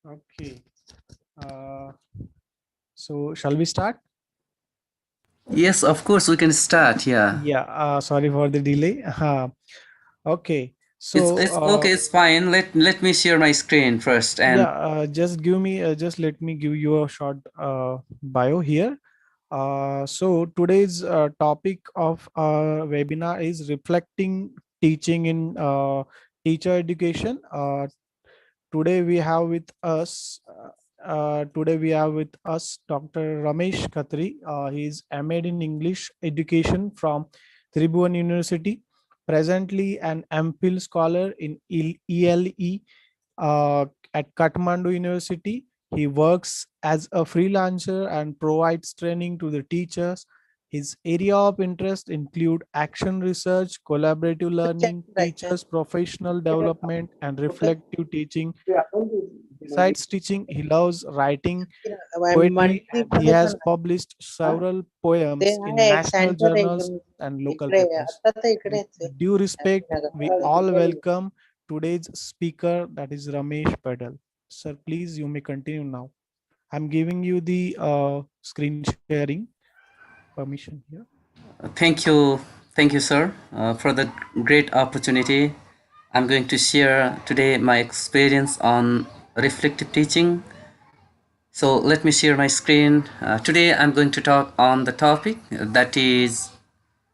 Okay. Uh, so shall we start? Yes, of course, we can start. Yeah. Yeah. Sorry for the delay. Okay. It's So it's okay, it's fine. Let me share my screen first and yeah. Just let me give you a short bio here. So today's topic of our webinar is reflecting teaching in teacher education. Today we have with us Dr. Ramesh Khatri. He is MA in English Education from Tribhuvan University. Presently an MPhil scholar in ELE uh, at Kathmandu University. He works as a freelancer and provides training to the teachers. His area of interest include action research, collaborative learning, teachers professional development, and reflective teaching. Besides teaching, he loves writing poetry and he has published several poems in national journals and local papers. With due respect, we all welcome today's speaker, that is Ramesh Pedal. Sir, please, you may continue now. I'm giving you the screen sharing permission here. thank you, sir, for the great opportunity. I'm going to share today my experience on reflective teaching. So let me share my screen. Today I'm going to talk on the topic that is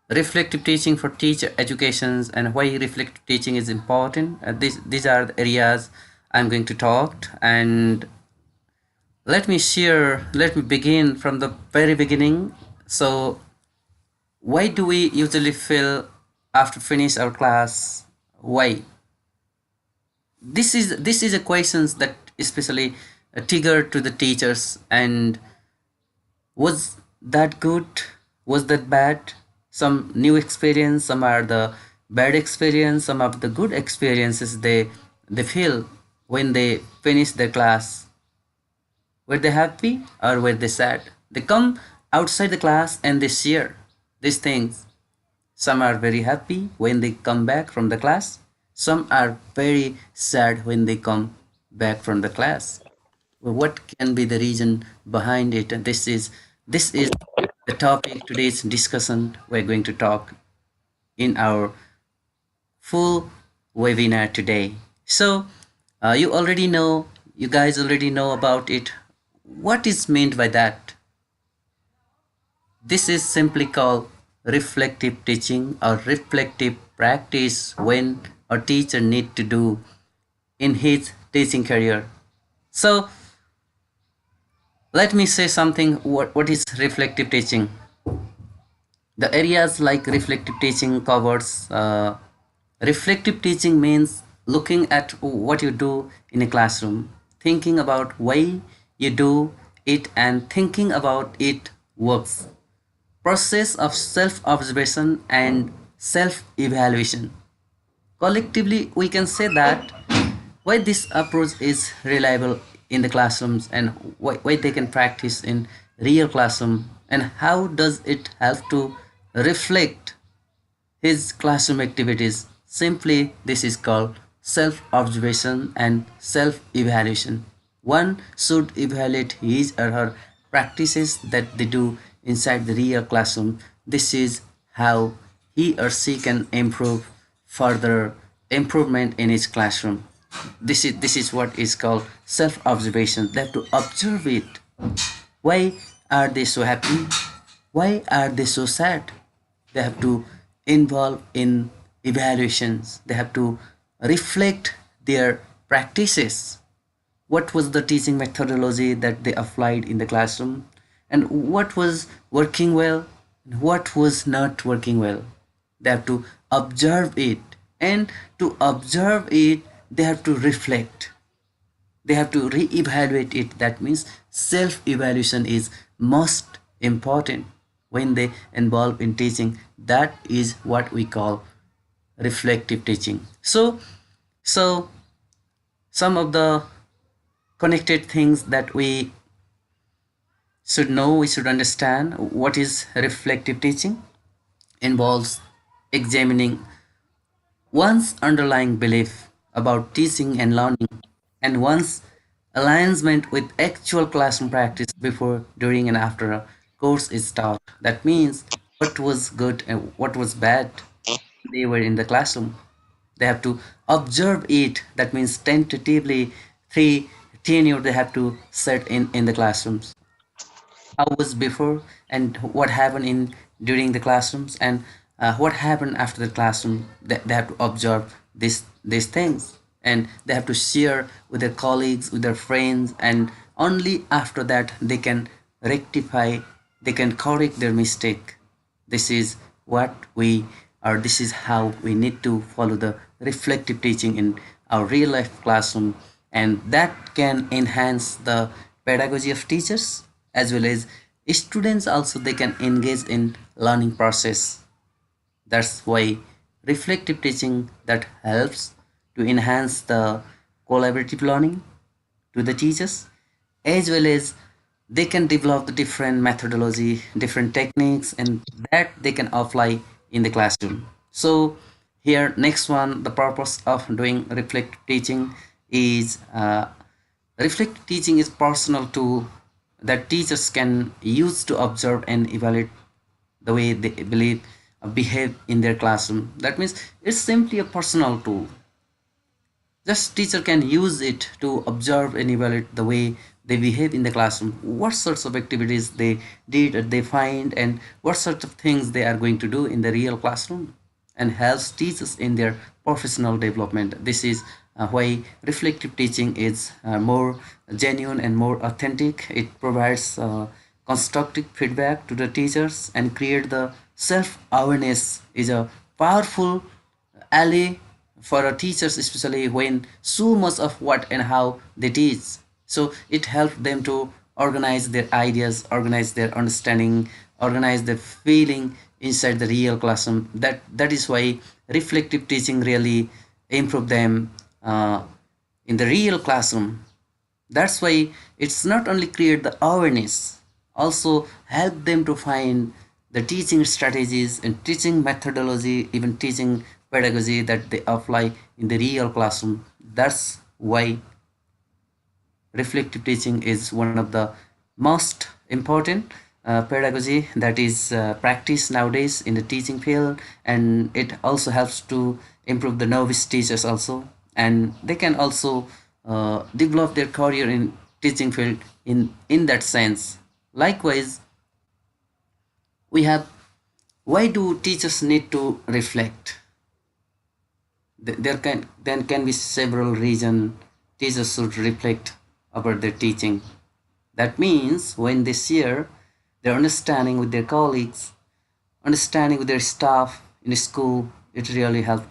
reflective teaching for teacher educations and why reflective teaching is important. These are the areas I'm going to talk, and let me begin from the very beginning. So why do we usually feel after finish our class? Why? This is a questions that especially trigger to the teachers. And was that good? Was that bad? Some new experience, some are the bad experience, some of the good experiences they feel when they finish their class. Were they happy or were they sad? They come outside the class and they share these things. Some are very happy when they come back from the class. Some are very sad when they come back from the class. Well, what can be the reason behind it? And this is the topic today's discussion. We're going to talk in our full webinar today. So you guys already know about it. What is meant by that? This is simply called reflective teaching or reflective practice when a teacher need to do in his teaching career. So let me say something. What is reflective teaching? The areas like reflective teaching covers. Reflective teaching means looking at what you do in a classroom, thinking about why you do it, and thinking about it works. Process of self-observation and self-evaluation. Collectively, we can say that why this approach is reliable in the classrooms and why they can practice in real classroom, and how does it help to reflect his classroom activities. Simply, this is called self-observation and self-evaluation. One should evaluate his or her practices that they do inside the real classroom. This is how he or she can improve further improvement in his classroom. This is what is called self-observation. They have to observe it. Why are they so happy? Why are they so sad? They have to involve in evaluations. They have to reflect their practices. What was the teaching methodology that they applied in the classroom, and what was working well and what was not working well? They have to observe it, and to observe it they have to reflect, they have to re-evaluate it. That means self-evaluation is most important when they involve in teaching. That is what we call reflective teaching. So some of the connected things that we should know, we should understand. What is reflective teaching? Involves examining one's underlying belief about teaching and learning, and one's alignment with actual classroom practice before, during, and after a course is taught. That means what was good and what was bad, they were in the classroom. They have to observe it. That means tentatively, three tenure they have to set in the classrooms. How was before and what happened in during the classrooms, and what happened after the classroom. They have to observe these things, and they have to share with their colleagues, with their friends, and only after that they can rectify, they can correct their mistake. This is what we, or this is how we need to follow the reflective teaching in our real life classroom, and that can enhance the pedagogy of teachers as well as students also. They can engage in learning process. That's why reflective teaching that helps to enhance the collaborative learning to the teachers, as well as they can develop the different methodology, different techniques, and that they can apply in the classroom. So here next one, the purpose of doing reflective teaching is reflective teaching is personal tool that teachers can use to observe and evaluate the way they believe behave in their classroom. That means it's simply a personal tool. Just teacher can use it to observe and evaluate the way they behave in the classroom, what sorts of activities they did or they find, and what sorts of things they are going to do in the real classroom, and helps teachers in their professional development. This is why reflective teaching is more genuine and more authentic. It provides constructive feedback to the teachers and create the self-awareness is a powerful ally for our teachers, especially when so much of what and how they teach. So it helps them to organize their ideas, organize their understanding, organize their feeling inside the real classroom. That is why reflective teaching really improve them in the real classroom. That's why it's not only create the awareness, also help them to find the teaching strategies and teaching methodology, even teaching pedagogy that they apply in the real classroom. That's why reflective teaching is one of the most important pedagogy that is practiced nowadays in the teaching field, and it also helps to improve the novice teachers also, and they can also develop their career in teaching field in that sense. Likewise, we have, why do teachers need to reflect? There can then can be several reasons teachers should reflect about their teaching. That means when they share their understanding with their colleagues, understanding with their staff in school, it really helps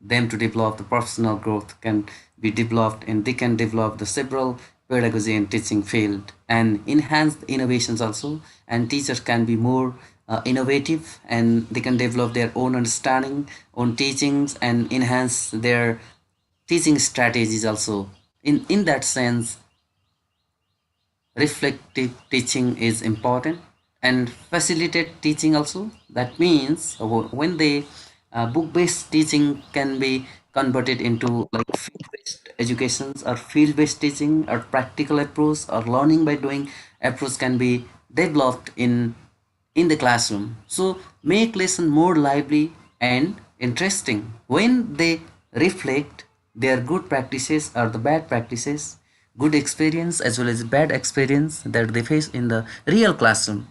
them to develop the professional growth can be developed, and they can develop the several pedagogy and teaching field and enhance the innovations also, and teachers can be more innovative, and they can develop their own understanding, own teachings, and enhance their teaching strategies also. In that sense, reflective teaching is important, and facilitate teaching also. That means when they book-based teaching can be converted into like field-based educations or field-based teaching or practical approach or learning by doing approach can be developed in the classroom. So make lesson more lively and interesting. When they reflect their good practices or the bad practices, good experience as well as bad experience that they face in the real classroom.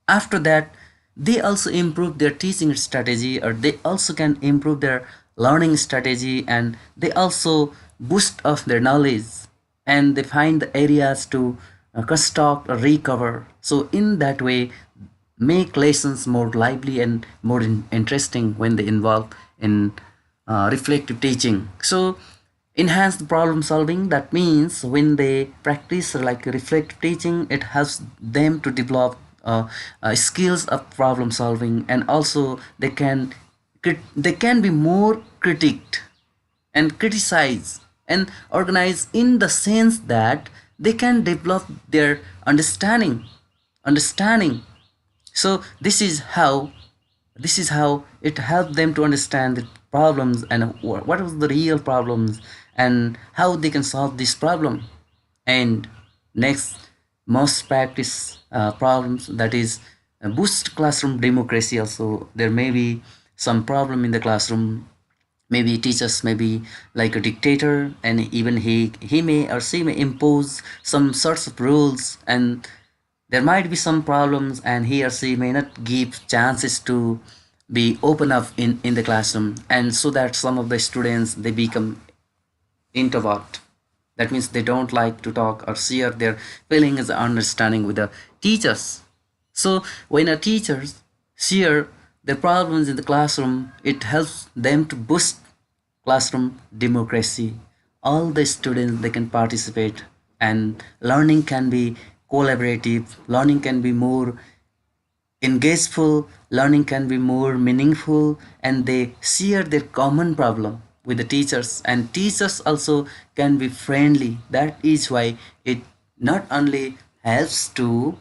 After that, they also improve their teaching strategy, or they also can improve their learning strategy, and they also boost of their knowledge, and they find the areas to construct or recover. So in that way, make lessons more lively and more interesting when they involve in reflective teaching. So enhance the problem solving. That means when they practice like reflective teaching, it helps them to develop skills of problem solving, and also they can be more critiqued and criticize and organize in the sense that they can develop their understanding. So this is how it helped them to understand the problems and what was the real problems and how they can solve this problem. And next, most practice problems, that is boost classroom democracy. Also there may be some problem in the classroom. Maybe teachers may be like a dictator, and even he may or she may impose some sorts of rules, and there might be some problems, and he or she may not give chances to be open up in the classroom, and so that some of the students they become introvert. That means they don't like to talk or share their feelings and understanding with the teachers. So when a teachers share their problems in the classroom, it helps them to boost classroom democracy. All the students they can participate, and learning can be collaborative, learning can be more engageful, learning can be more meaningful, and they share their common problem with the teachers, and teachers also can be friendly. That is why it not only helps to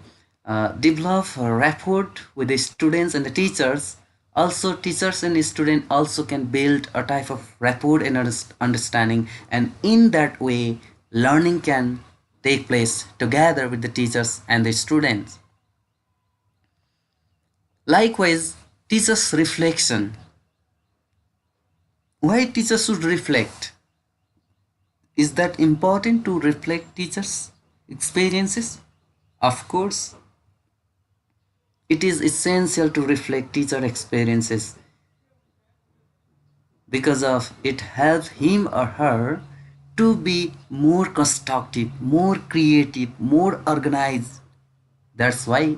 develop a rapport with the students and the teachers, also teachers and students also can build a type of rapport and understanding, and in that way learning can take place together with the teachers and the students. Likewise, teachers' reflection. Why teachers should reflect? Is that important to reflect teachers' experiences? Of course, it is essential to reflect teacher experiences because of it helps him or her to be more constructive, more creative, more organized. That's why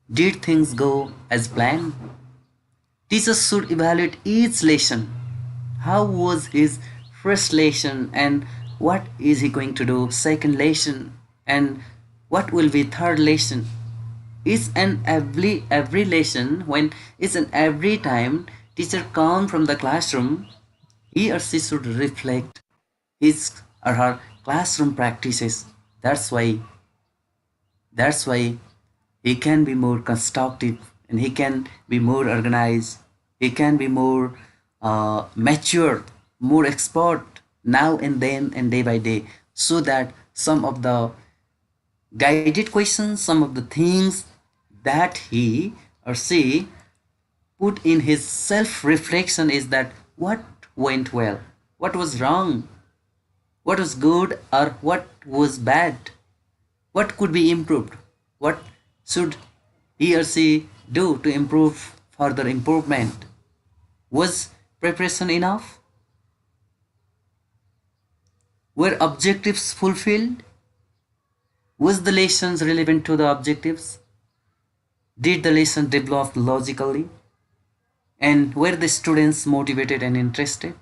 did things go as planned? Teachers should evaluate each lesson. How was his first lesson, and what is he going to do second lesson, and what will be third lesson? Each and every lesson, when each and every time teacher come from the classroom, he or she should reflect his or her classroom practices. That's why he can be more constructive, and he can be more organized, he can be more mature, more expert now and then and day by day, so that some of the guided questions, some of the things that he or she put in his self reflection is that what went well, what was wrong, what was good or what was bad, what could be improved, what should he or she do to improve further improvement. Was preparation enough? Were objectives fulfilled? Was the lessons relevant to the objectives? Did the lesson develop logically? And were the students motivated and interested?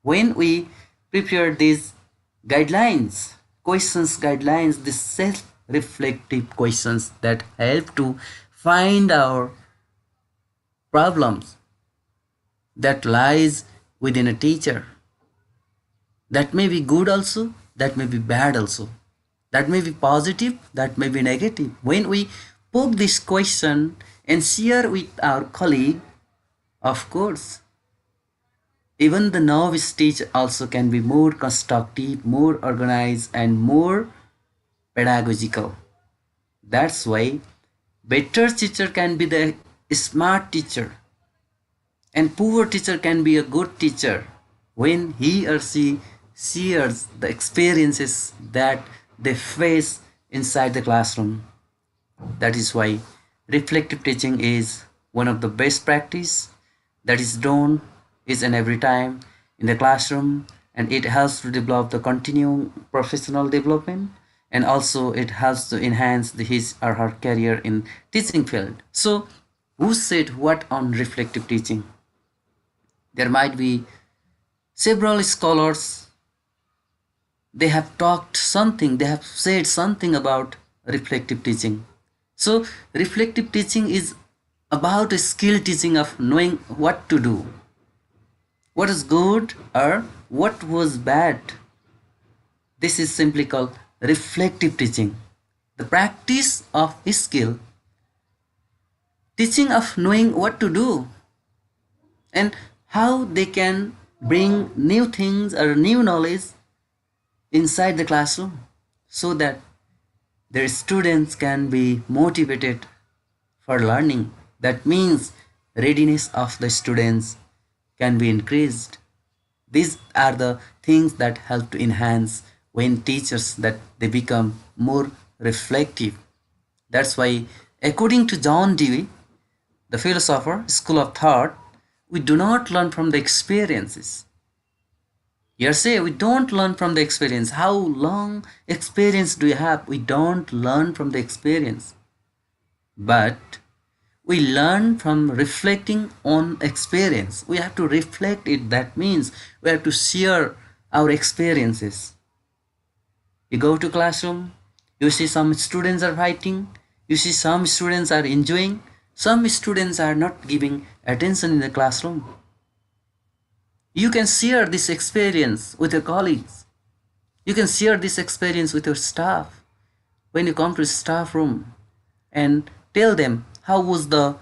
When we prepare these guidelines, questions guidelines, these self-reflective questions that help to find our problems that lies within a teacher, that may be good also, that may be bad also, that may be positive, that may be negative. When we poke this question and share with our colleague, of course even the novice teacher also can be more constructive, more organized, and more pedagogical. That's why better teacher can be the smart teacher, and poor teacher can be a good teacher when he or she shares the experiences that they face inside the classroom. That is why reflective teaching is one of the best practice that is done each and every time in the classroom, and it helps to develop the continuing professional development, and also it helps to enhance his or her career in teaching field. So who said what on reflective teaching? There might be several scholars, they have talked something, they have said something about reflective teaching. So reflective teaching is about a skill teaching of knowing what to do, what is good or what was bad. This is simply called reflective teaching, the practice of skill teaching of knowing what to do, and how they can bring new things or new knowledge inside the classroom so that their students can be motivated for learning. That means readiness of the students can be increased. These are the things that help to enhance when teachers that they become more reflective. That's why, according to John Dewey, the philosopher, school of thought, we do not learn from the experiences. You say we don't learn from the experience. How long experience do you have? We don't learn from the experience, but we learn from reflecting on experience. We have to reflect it. That means we have to share our experiences. You go to classroom, you see some students are fighting, you see some students are enjoying, some students are not giving attention in the classroom. You can share this experience with your colleagues. You can share this experience with your staff. When you come to staff room and tell them how was the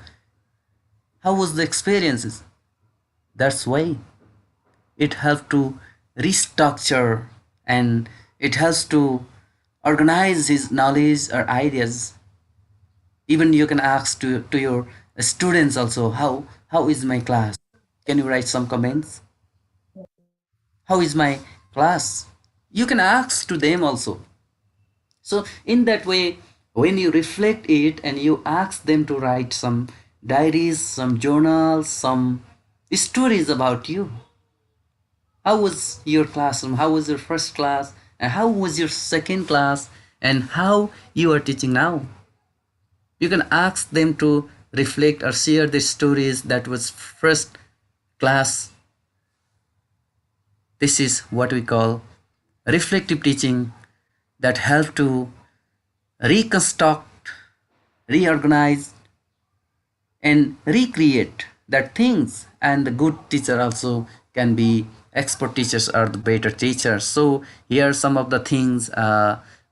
experiences. That's why it helps to restructure, and it helps to organize his knowledge or ideas. Even you can ask to your students also, how is my class? Can you write some comments? How is my class? You can ask to them also. So in that way, when you reflect it and you ask them to write some diaries, some journals, some stories about you. How was your classroom? How was your first class? And how was your second class? And how you are teaching now? You can ask them to reflect or share the stories that was first class. This is what we call reflective teaching that help to reconstruct, reorganize, and recreate that things. And the good teacher also can be expert teachers or the better teachers. So here are some of the things.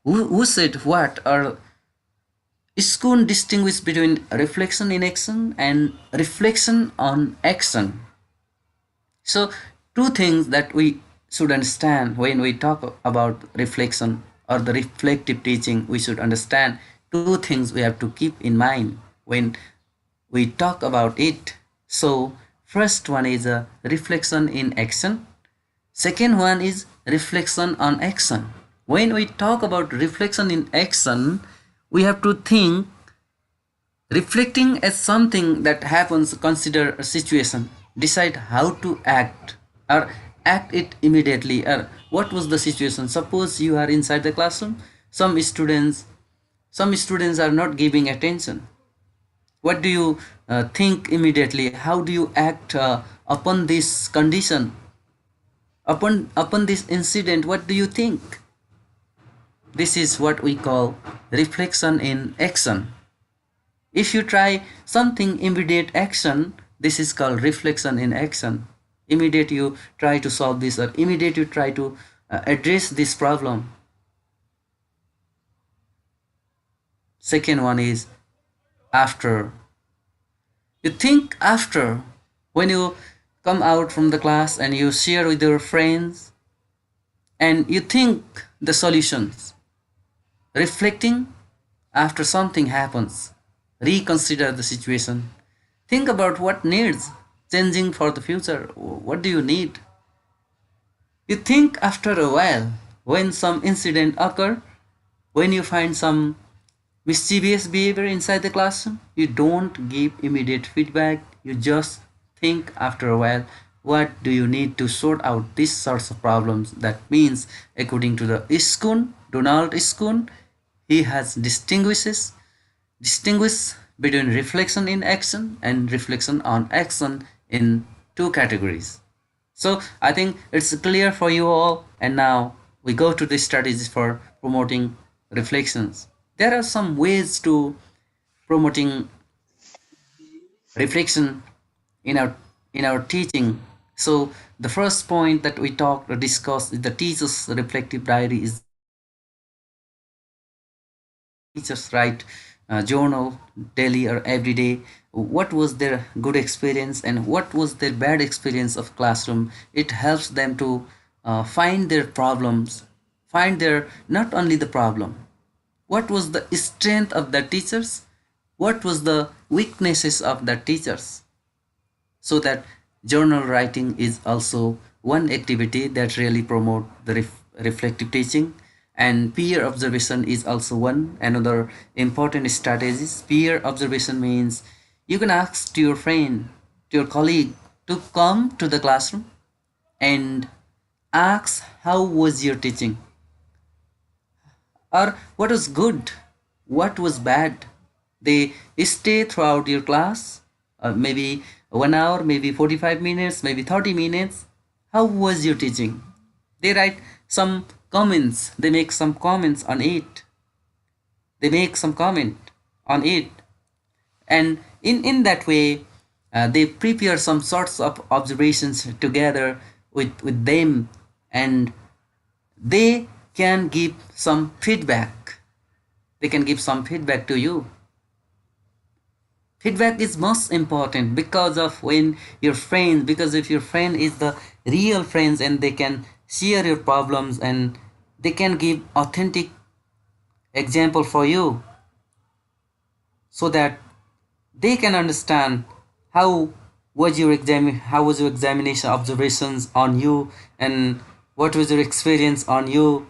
Who said what are school distinguish between reflection in action and reflection on action. So two things that we should understand when we talk about reflection or the reflective teaching. We should understand two things we have to keep in mind when we talk about it. So first one is a reflection in action. Second one is reflection on action. When we talk about reflection in action, we have to think reflecting as something that happens, consider a situation, decide how to act or act it immediately. Or what was the situation? Suppose you are inside the classroom, some students are not giving attention. What do you think immediately? How do you act upon this condition? Upon this incident, what do you think? This is what we call reflection in action. If you try something immediate action, this is called reflection in action. Immediate you try to solve this, or immediate you try to address this problem. Second one is after. You think after, when you come out from the class and you share with your friends and you think the solutions. Reflecting after something happens, reconsider the situation, think about what needs changing for the future. What do you need? You think after a while when some incident occur, when you find some mischievous behavior inside the classroom, you don't give immediate feedback. You just think after a while, what do you need to sort out these sorts of problems. That means, according to the Iskun, Donald Iskun, he has distinguish between reflection in action and reflection on action in two categories. So I think it's clear for you all. And now we go to the strategies for promoting reflections. There are some ways to promoting reflection in our teaching. So the first point that we talked or discussed is the teacher's reflective diary is the best reflective diary. Teachers write journal daily or every day. What was their good experience and what was their bad experience of classroom? It helps them to find their problems. find there not only the problem, what was the strength of the teachers, what was the weaknesses of the teachers, so that journal writing is also one activity that really promote the reflective teaching. And peer observation is also one another important strategies. Peer observation means you can ask to your friend, to your colleague, to come to the classroom and ask how was your teaching, or what was good, what was bad. They stay throughout your class, maybe 1 hour, maybe 45 minutes, maybe 30 minutes. How was your teaching? They write some comments, they make some comments on it, they make some comment on it. And in that way, they prepare some sorts of observations together with them, and they can give some feedback, they can give some feedback to you. Feedback is most important because of when your friends, because if your friend is the real friends and they can share your problems and they can give authentic example for you, so that they can understand how how was your examination observations on you, and what was your experience on you.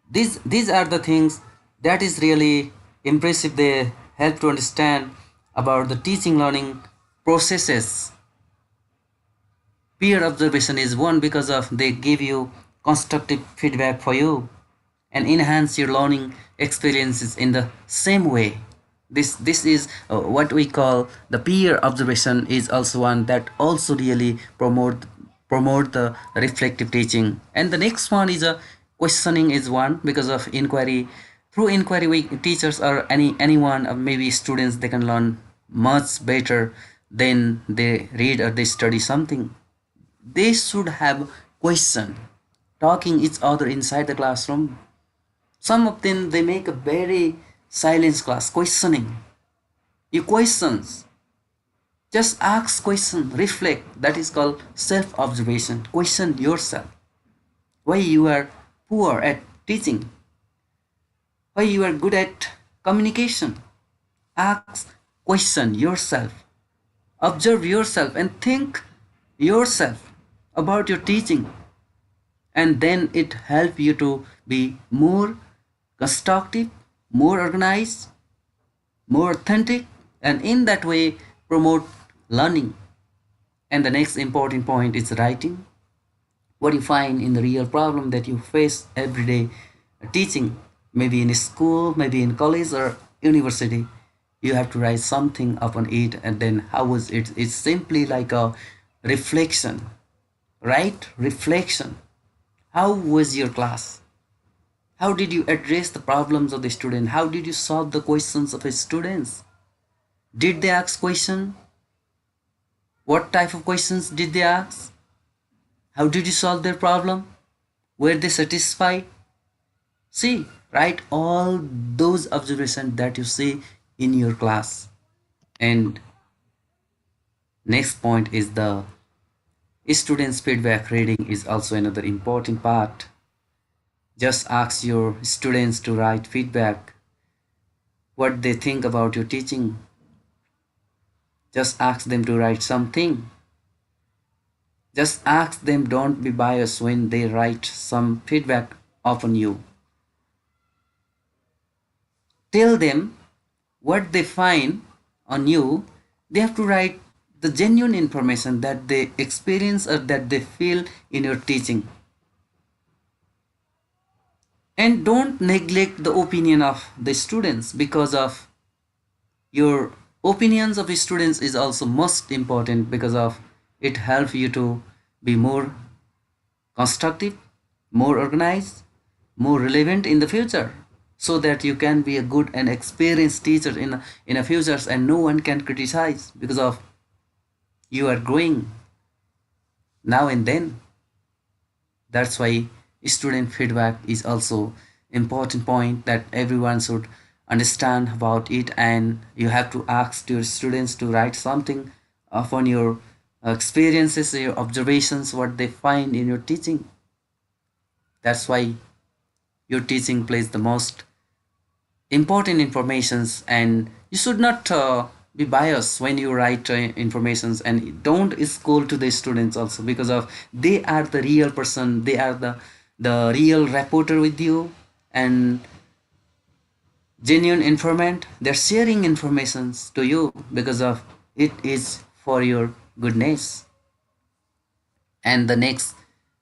These are the things that is really impressive. They help to understand about the teaching learning processes. Peer observation is one because of they give you constructive feedback for you and enhance your learning experiences in the same way. This is what we call the peer observation is also one that also really promote the reflective teaching. And the next one is a questioning is one because of inquiry. Through inquiry, we teachers or anyone, maybe students, they can learn much better than they read or they study something. They should have question, talking each other inside the classroom. Some of them they make a very silence class, questioning. You questions. Just ask question, reflect. That is called self-observation. Question yourself. Why you are poor at teaching? Why you are good at communication? Ask, question yourself. Observe yourself and think yourself about your teaching, and then it help you to be more constructive, more organized, more authentic, and in that way promote learning. And the next important point is writing. What you find in the real problem that you face every day teaching, maybe in a school, maybe in college or university, you have to write something upon it, and then how was it? It's simply like a reflection, right? Reflection. How was your class? How did you address the problems of the student? How did you solve the questions of the students? Did they ask question? What type of questions did they ask? How did you solve their problem? Were they satisfied? See, write all those observations that you see in your class. And next point is the students' feedback. Reading is also another important part. Just ask your students to write feedback, what they think about your teaching. Just ask them to write something. Just ask them, don't be biased when they write some feedback upon you. Tell them what they find on you. They have to write the genuine information that they experience or that they feel in your teaching. And don't neglect the opinion of the students, because of your opinions of the students is also most important, because of it helps you to be more constructive, more organized, more relevant in the future, so that you can be a good and experienced teacher in a future, and no one can criticize because of you are growing now and then. That's why student feedback is also important point that everyone should understand about it, and you have to ask your students to write something upon your experiences, your observations, what they find in your teaching. That's why your teaching plays the most important informations, and you should not be biased when you write informations, and don't school to the students also, because of they are the real person, they are the real reporter with you, and genuine informant, they're sharing informations to you because of it is for your goodness. And the next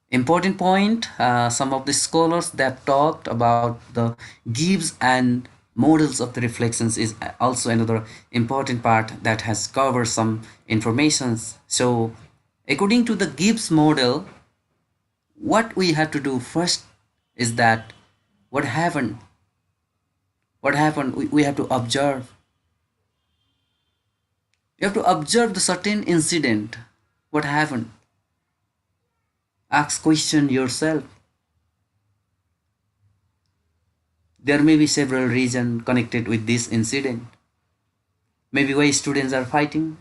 important point, some of the scholars that talked about the Gibbs and models of the reflections is also another important part that has covered some informations. So according to the Gibbs model, what we have to do first is that what happened, we have to observe. You have to observe the certain incident, what happened, ask question yourself. There may be several reasons connected with this incident. Maybe why students are fighting.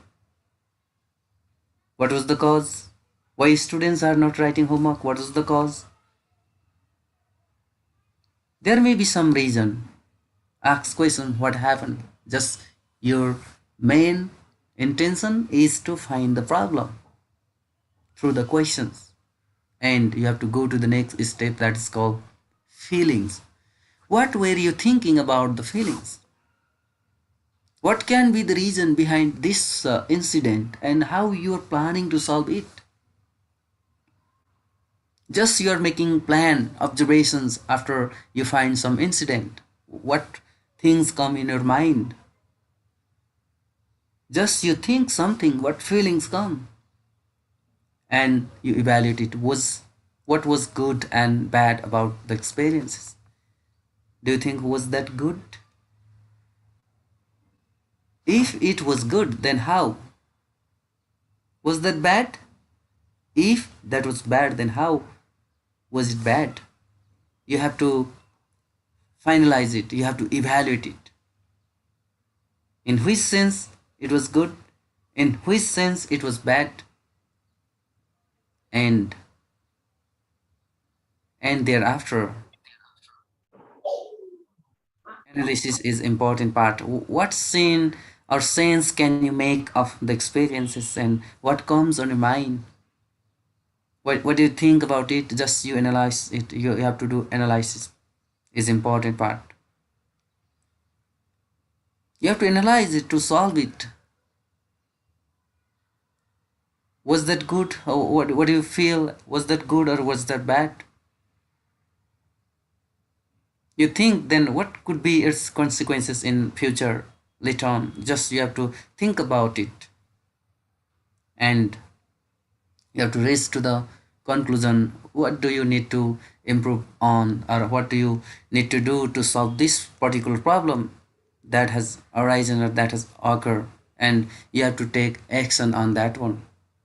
What was the cause? Why students are not writing homework? What was the cause? There may be some reason. Ask question what happened. Just your main intention is to find the problem through the questions. And you have to go to the next step, that is called feelings. What were you thinking about the feelings? What can be the reason behind this incident, and how you are planning to solve it? Just you are making plan observations after you find some incident. What things come in your mind? Just you think something, what feelings come? And you evaluate it. What was good and bad about the experiences? Do you think was that good? If it was good, then how? Was that bad? If that was bad, then how was it bad? You have to finalize it, you have to evaluate it. In which sense it was good, in which sense it was bad, and thereafter analysis is important part. What scene or sense can you make of the experiences, and what comes on your mind? What do you think about it? Just you analyze it. You have to do analysis is important part. You have to analyze it to solve it. Was that good, or what do you feel? Was that good or was that bad? You think then what could be its consequences in future later on. Just you have to think about it, and you have to reach to the conclusion, what do you need to improve on, or what do you need to do to solve this particular problem that has arisen or that has occurred, and you have to take action on that one.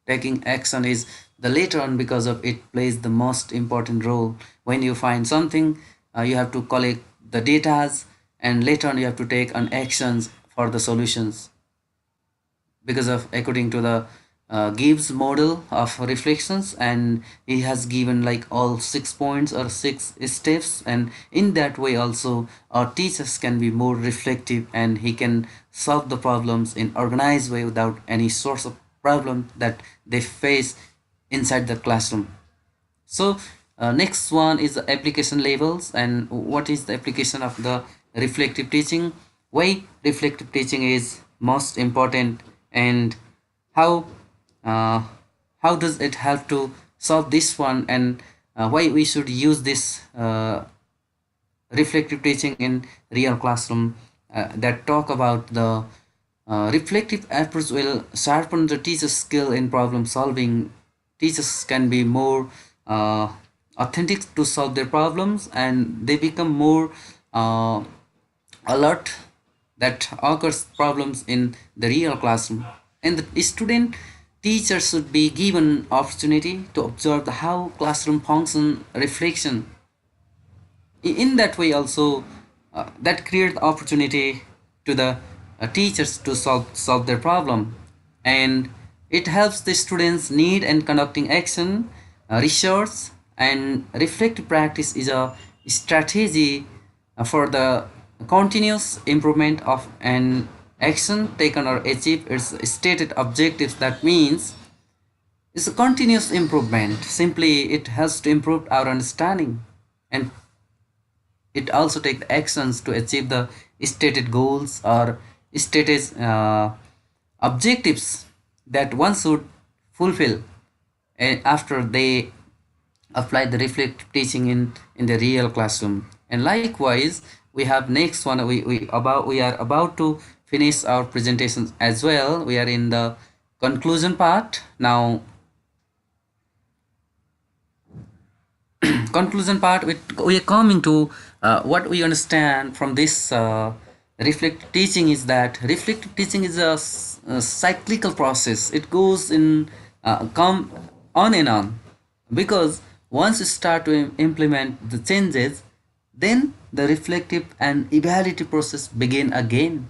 Taking action is the later on, because of it plays the most important role. When you find something, you have to collect the datas, and later on you have to take on actions for the solutions, because of according to the Gibbs model of reflections, and he has given like all 6 points or 6 steps, and in that way also our teachers can be more reflective, and he can solve the problems in organized way without any source of problem that they face inside the classroom. So next one is the application labels, and what is the application of the reflective teaching? Why reflective teaching is most important, and how uh, how does it help to solve this one, and why we should use this reflective teaching in real classroom, that talk about the reflective approach will sharpen the teacher's skill in problem solving. Teachers can be more uh, authentic to solve their problems, and they become more uh, alert that occurs problems in the real classroom. And the student teacher should be given opportunity to observe the how classroom function reflection. In that way also, that creates opportunity to the teachers to solve their problem, and it helps the students need and conducting action, research, and reflective practice is a strategy for the continuous improvement of an action taken or achieved its stated objectives. That means it's a continuous improvement. Simply, it has to improve our understanding, and it also takes actions to achieve the stated goals or stated objectives that one should fulfill after they apply the reflective teaching in the real classroom. And likewise, we have next one. We are about to finish our presentations as well. We are in the conclusion part now. Conclusion part, we are coming to what we understand from this reflective teaching is that reflective teaching is a cyclical process. It goes in come on and on, because once you start to implement the changes, then the reflective and evaluative process begin again.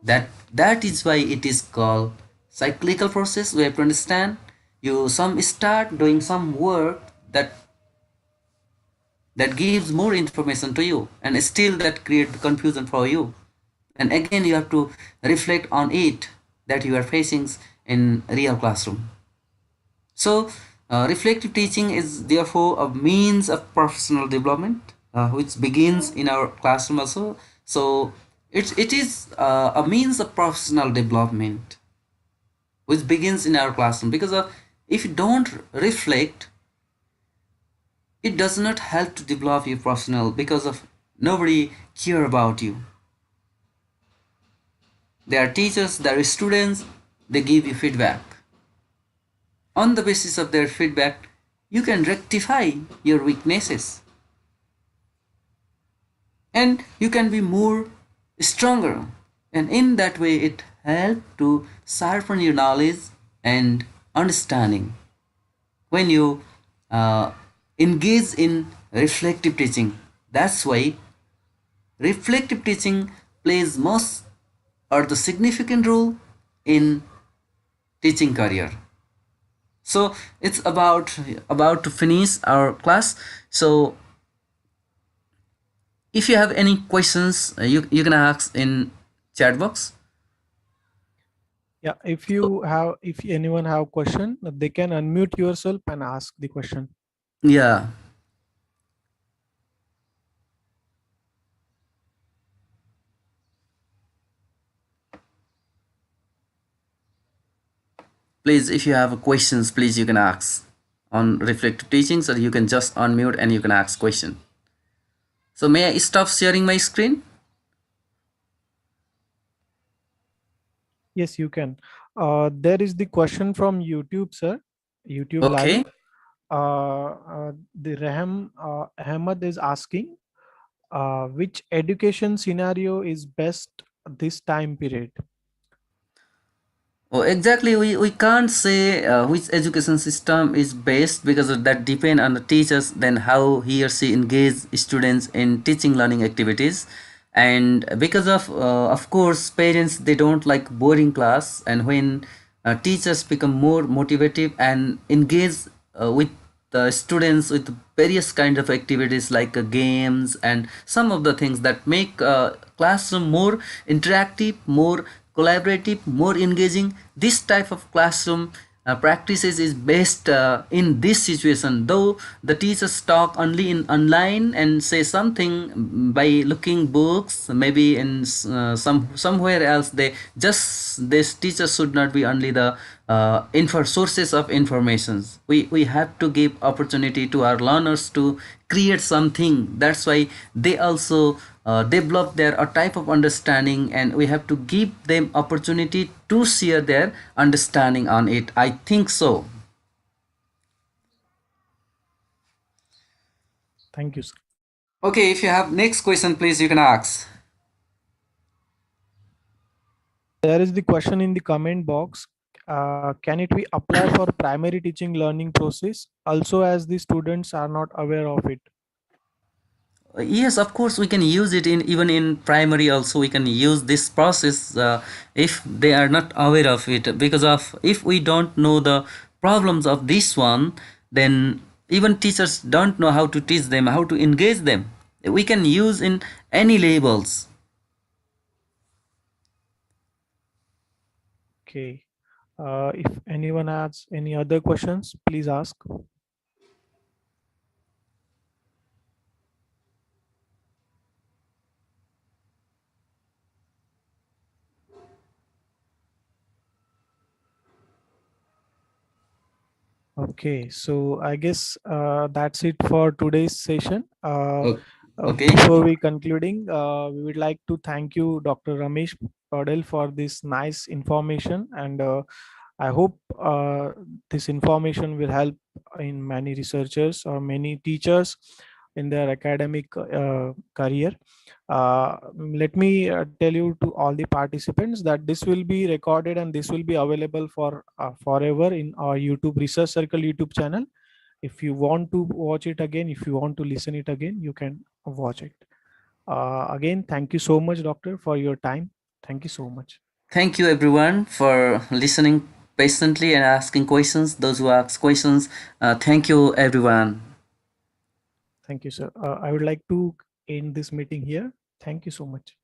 That is why it is called cyclical process. We have to understand, you some start doing some work that gives more information to you, and still that create confusion for you, and again you have to reflect on it that you are facing in real classroom. So reflective teaching is therefore a means of professional development, which begins in our classroom also. So it is a means of professional development which begins in our classroom, because if you don't reflect, it does not help to develop your professional, because of nobody care about you. There are teachers, there are students, they give you feedback. On the basis of their feedback, you can rectify your weaknesses, and you can be more stronger, and in that way it helps to sharpen your knowledge and understanding. When you uh, engage in reflective teaching, that's why reflective teaching plays most or the significant role in teaching career. So it's about to finish our class. So if you have any questions, you can ask in chat box. Yeah, So, if anyone have question, they can unmute yourself and ask the question. yeah, please, if you have questions, please you can ask on reflective teaching, so you can just unmute and you can ask question. So may I stop sharing my screen? Yes, you can. There is the question from YouTube, sir. YouTube live. Okay. The Raham Ahmed is asking, which education scenario is best this time period? Oh, exactly. We can't say which education system is best, because of that depend on the teachers, then how he or she engage students in teaching learning activities. And because of course, parents, they don't like boring class, and when teachers become more motivative and engage with the students with various kind of activities like games and some of the things that make classroom more interactive, more collaborative, more engaging. This type of classroom practices is best in this situation, though the teachers talk only in online and say something by looking books, maybe in somewhere else. They just, this teacher should not be only the info sources of informations. We have to give opportunity to our learners to create something. That's why they also develop their a type of understanding, and we have to give them opportunity to share their understanding on it, I think so. Thank you, sir. Okay, if you have next question, please you can ask. There is the question in the comment box. Can it be applied for primary teaching learning process also, as the students are not aware of it? Yes, of course, we can use it in even in primary also. We can use this process if they are not aware of it, because of if we don't know the problems of this one, then Even teachers don't know how to teach them, how to engage them. We can use in any labels. Okay. If anyone has any other questions, please ask. Okay, so I guess that's it for today's session. Okay. Before we concluding, we would like to thank you, Dr. Ramesh Paudel, for this nice information, and I hope this information will help in many researchers or many teachers in their academic career. Let me tell you to all the participants that this will be recorded and this will be available for forever in our YouTube Research Circle YouTube channel. If you want to watch it again, if you want to listen it again, you can watch it. Again, thank you so much, doctor, for your time. Thank you so much. Thank you everyone for listening patiently and asking questions. Those who ask questions, thank you everyone. Thank you, sir. I would like to end this meeting here. Thank you so much.